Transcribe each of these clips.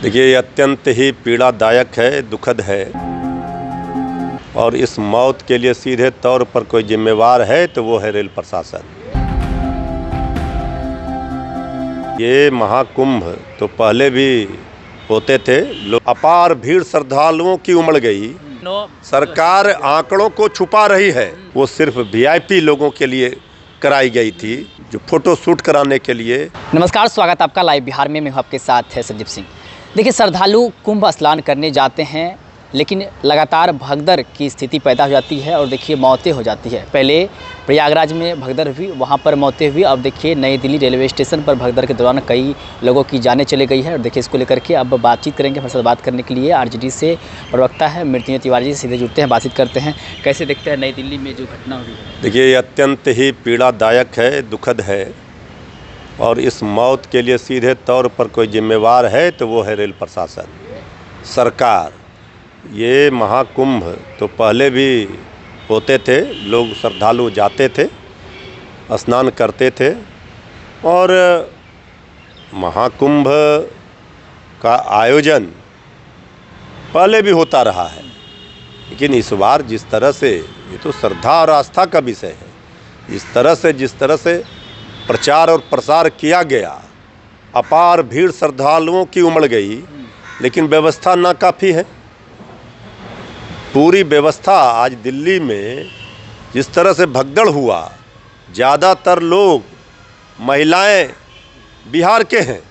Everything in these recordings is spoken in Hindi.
देखिए, ये अत्यंत ही पीड़ादायक है, दुखद है। और इस मौत के लिए सीधे तौर पर कोई जिम्मेवार है तो वो है रेल प्रशासन। ये महाकुंभ तो पहले भी होते थे, अपार भीड़ श्रद्धालुओं की उमड़ गई। सरकार आंकड़ों को छुपा रही है। वो सिर्फ वीआईपी लोगों के लिए कराई गई थी, जो फोटो शूट कराने के लिए। नमस्कार, स्वागत आपका लाइव बिहार में। मैं हूं आपके साथ है संदीप सिंह। देखिए, श्रद्धालु कुंभ स्नान करने जाते हैं, लेकिन लगातार भगदड़ की स्थिति पैदा हो जाती है और देखिए मौतें हो जाती है। पहले प्रयागराज में भगदड़ हुई, वहाँ पर मौतें हुई। अब देखिए नई दिल्ली रेलवे स्टेशन पर भगदड़ के दौरान कई लोगों की जानें चली गई है। और देखिए इसको लेकर के अब बातचीत करेंगे। हमारे साथ बात करने के लिए आरजेडी से प्रवक्ता है मृत्युंजय तिवारी जी सीधे जुड़ते हैं, बातचीत करते हैं। कैसे देखते हैं नई दिल्ली में जो घटना हुई? देखिए, ये अत्यंत ही पीड़ादायक है, दुखद है। और इस मौत के लिए सीधे तौर पर कोई जिम्मेवार है तो वो है रेल प्रशासन, सरकार। ये महाकुंभ तो पहले भी होते थे, लोग श्रद्धालु जाते थे, स्नान करते थे। और महाकुंभ का आयोजन पहले भी होता रहा है, लेकिन इस बार जिस तरह से, ये तो श्रद्धा और आस्था का विषय है, जिस तरह से प्रचार और प्रसार किया गया, अपार भीड़ श्रद्धालुओं की उमड़ गई, लेकिन व्यवस्था नाकाफ़ी है। पूरी व्यवस्था आज दिल्ली में जिस तरह से भगदड़ हुआ, ज़्यादातर लोग महिलाएं बिहार के हैं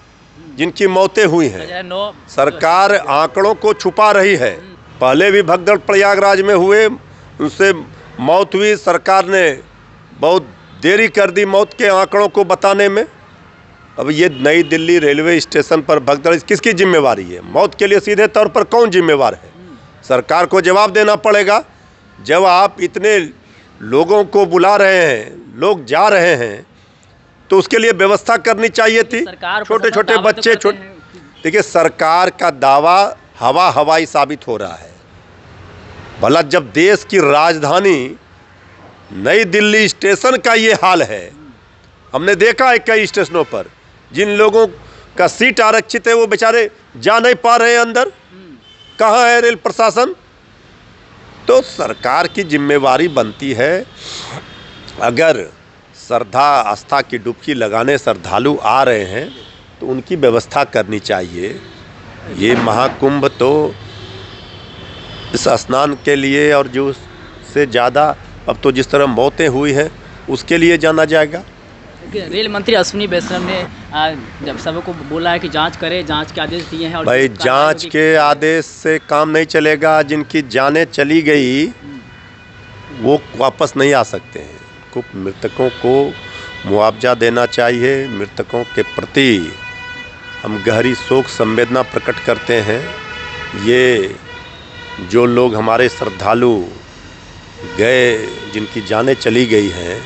जिनकी मौतें हुई हैं। सरकार आंकड़ों को छुपा रही है। पहले भी भगदड़ प्रयागराज में हुए, उनसे मौत हुई। सरकार ने बहुत देरी कर दी मौत के आंकड़ों को बताने में। अब ये नई दिल्ली रेलवे स्टेशन पर भगदड़ किसकी जिम्मेवारी है? मौत के लिए सीधे तौर पर कौन जिम्मेवार है? सरकार को जवाब देना पड़ेगा। जब आप इतने लोगों को बुला रहे हैं, लोग जा रहे हैं, तो उसके लिए व्यवस्था करनी चाहिए थी। छोटे छोटे बच्चे, देखिए सरकार का दावा हवाई साबित हो रहा है। भला जब देश की राजधानी नई दिल्ली स्टेशन का ये हाल है, हमने देखा है कई स्टेशनों पर जिन लोगों का सीट आरक्षित है वो बेचारे जा नहीं पा रहे हैं अंदर। कहाँ है रेल प्रशासन? तो सरकार की जिम्मेवारी बनती है, अगर श्रद्धा आस्था की डुबकी लगाने श्रद्धालु आ रहे हैं तो उनकी व्यवस्था करनी चाहिए। ये महाकुंभ तो इस स्नान के लिए, और जो से ज़्यादा अब तो जिस तरह मौतें हुई हैं उसके लिए जाना जाएगा। रेल मंत्री अश्विनी वैष्णव ने जब सबको बोला है कि जांच करें, जांच के आदेश दिए हैं। और भाई, जांच के आदेश से काम नहीं चलेगा। जिनकी जानें चली गई वो वापस नहीं आ सकते हैं। कुछ मृतकों को मुआवजा देना चाहिए। मृतकों के प्रति हम गहरी शोक संवेदना प्रकट करते हैं। ये जो लोग हमारे श्रद्धालु गए, जिनकी जानें चली गई हैं,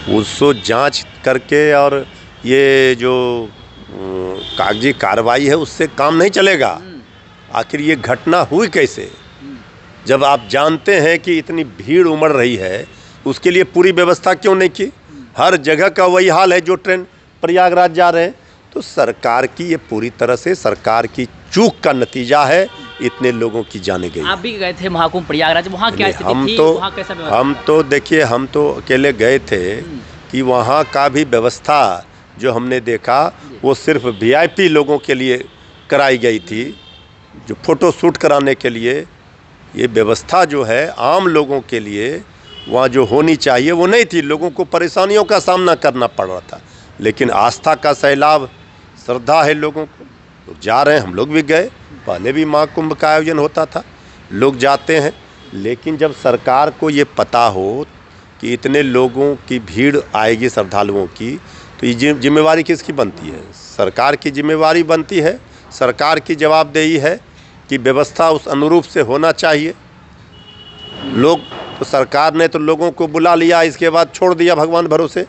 उसको जांच करके, और ये जो कागजी कार्रवाई है उससे काम नहीं चलेगा। आखिर ये घटना हुई कैसे? जब आप जानते हैं कि इतनी भीड़ उमड़ रही है, उसके लिए पूरी व्यवस्था क्यों नहीं की? हर जगह का वही हाल है जो ट्रेन प्रयागराज जा रहे हैं। तो सरकार की ये पूरी तरह से सरकार की चूक का नतीजा है, इतने लोगों की जाने गई। आप भी गए थे महाकुंभ प्रयागराज, वहाँ क्या स्थिति थी? वहाँ कैसा व्यवस्था? हम तो अकेले गए थे कि वहाँ का भी व्यवस्था जो हमने देखा वो सिर्फ वीआईपी लोगों के लिए कराई गई थी, जो फोटो शूट कराने के लिए। ये व्यवस्था जो है आम लोगों के लिए वहाँ जो होनी चाहिए वो नहीं थी। लोगों को परेशानियों का सामना करना पड़ रहा था, लेकिन आस्था का सैलाब, श्रद्धा है लोगों को, लोग जा रहे हैं। हम लोग भी गए, पहले भी महाकुंभ का आयोजन होता था, लोग जाते हैं। लेकिन जब सरकार को ये पता हो कि इतने लोगों की भीड़ आएगी श्रद्धालुओं की, तो ये जिम्मेवारी किसकी बनती है? सरकार की जिम्मेवारी बनती है। सरकार की जवाबदेही है कि व्यवस्था उस अनुरूप से होना चाहिए। लोग तो सरकार ने तो लोगों को बुला लिया, इसके बाद छोड़ दिया भगवान भरोसे।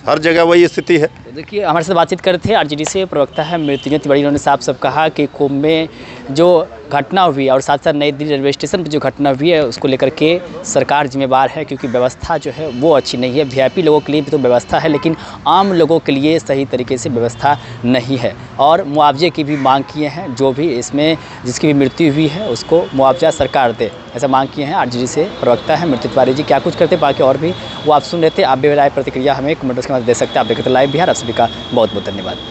हर जगह वही स्थिति है। देखिए, हमारे साथ बातचीत कर रहे थे आरजेडी से प्रवक्ता है मृत्युंजय तिवारी। उन्होंने साफ कहा कि कुंभ में जो घटना हुई और साथ साथ नई दिल्ली रेलवे स्टेशन पर जो घटना हुई है उसको लेकर के सरकार जिम्मेवार है, क्योंकि व्यवस्था जो है वो अच्छी नहीं है। वीआईपी लोगों के लिए भी तो व्यवस्था है, लेकिन आम लोगों के लिए सही तरीके से व्यवस्था नहीं है। और मुआवजे की भी मांग किए हैं, जो भी इसमें जिसकी भी मृत्यु हुई है उसको मुआवजा सरकार दे, ऐसा मांग किए हैं। आरजेडी से प्रवक्ता है मृत्यु तिवारी जी, क्या कुछ करते बाकी और भी वो आप सुन रहे थे। आप भी राय प्रतिक्रिया हमें कमेंट्स के माध्यम से दे सकते हैं। आप देखते लाइव बिहार। आप सभी का बहुत बहुत धन्यवाद।